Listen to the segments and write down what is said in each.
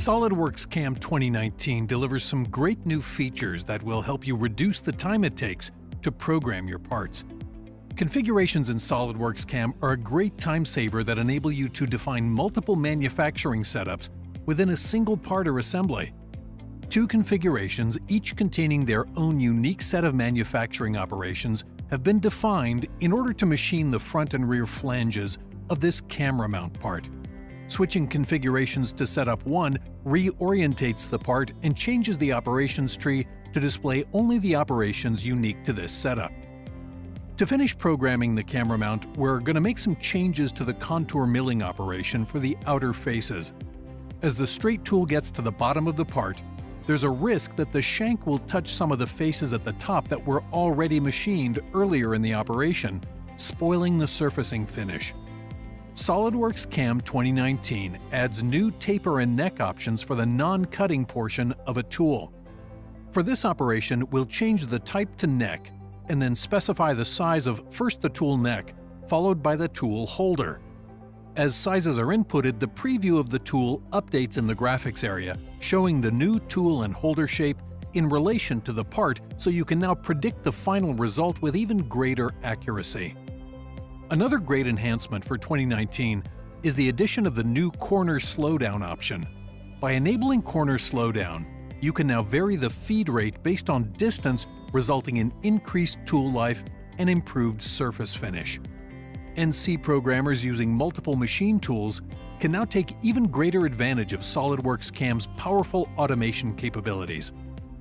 SOLIDWORKS CAM 2019 delivers some great new features that will help you reduce the time it takes to program your parts. Configurations in SOLIDWORKS CAM are a great time saver that enable you to define multiple manufacturing setups within a single part or assembly. 2 configurations, each containing their own unique set of manufacturing operations, have been defined in order to machine the front and rear flanges of this camera mount part. Switching configurations to setup 1 reorientates the part and changes the operations tree to display only the operations unique to this setup. To finish programming the camera mount, we're going to make some changes to the contour milling operation for the outer faces. As the straight tool gets to the bottom of the part, there's a risk that the shank will touch some of the faces at the top that were already machined earlier in the operation, spoiling the surfacing finish. SOLIDWORKS CAM 2019 adds new taper and neck options for the non-cutting portion of a tool. For this operation, we'll change the type to neck and then specify the size of first the tool neck, followed by the tool holder. As sizes are inputted, the preview of the tool updates in the graphics area, showing the new tool and holder shape in relation to the part, so you can now predict the final result with even greater accuracy. Another great enhancement for 2019 is the addition of the new corner slowdown option. By enabling corner slowdown, you can now vary the feed rate based on distance, resulting in increased tool life and improved surface finish. NC programmers using multiple machine tools can now take even greater advantage of SOLIDWORKS CAM's powerful automation capabilities.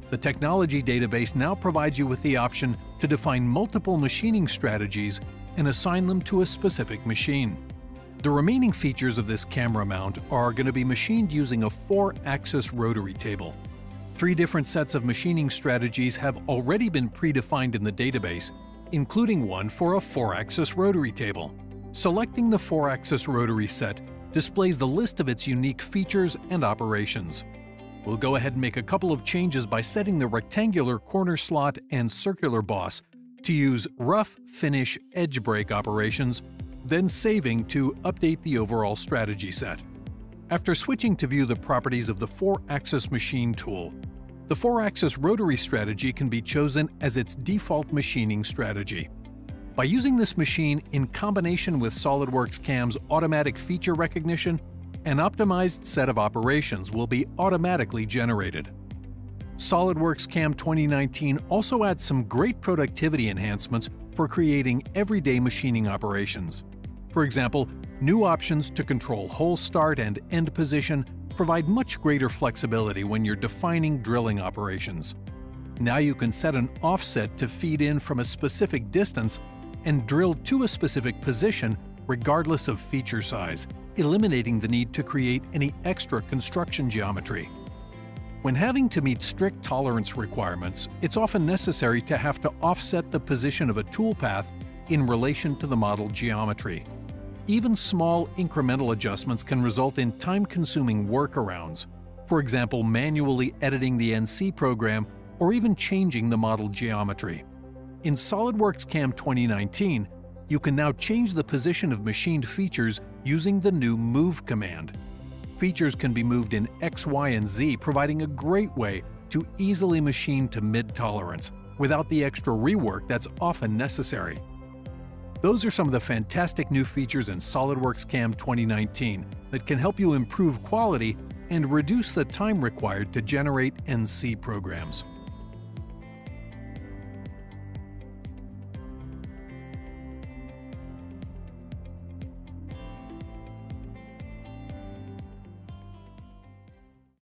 The technology database now provides you with the option to define multiple machining strategies and assign them to a specific machine. The remaining features of this camera mount are going to be machined using a 4-axis rotary table. 3 different sets of machining strategies have already been predefined in the database, including one for a 4-axis rotary table. Selecting the 4-axis rotary set displays the list of its unique features and operations. We'll go ahead and make a couple of changes by setting the rectangular corner slot and circular boss to use rough finish edge break operations, then saving to update the overall strategy set. After switching to view the properties of the 4-axis machine tool, the 4-axis rotary strategy can be chosen as its default machining strategy. By using this machine in combination with SOLIDWORKS CAM's automatic feature recognition, an optimized set of operations will be automatically generated. SOLIDWORKS CAM 2019 also adds some great productivity enhancements for creating everyday machining operations. For example, new options to control hole start and end position provide much greater flexibility when you're defining drilling operations. Now you can set an offset to feed in from a specific distance and drill to a specific position regardless of feature size, eliminating the need to create any extra construction geometry. When having to meet strict tolerance requirements, it's often necessary to have to offset the position of a tool path in relation to the model geometry. Even small incremental adjustments can result in time-consuming workarounds, for example, manually editing the NC program or even changing the model geometry. In SOLIDWORKS CAM 2019, you can now change the position of machined features using the new Move command. Features can be moved in X, Y, and Z, providing a great way to easily machine to mid-tolerance without the extra rework that's often necessary. Those are some of the fantastic new features in SOLIDWORKS CAM 2019 that can help you improve quality and reduce the time required to generate NC programs.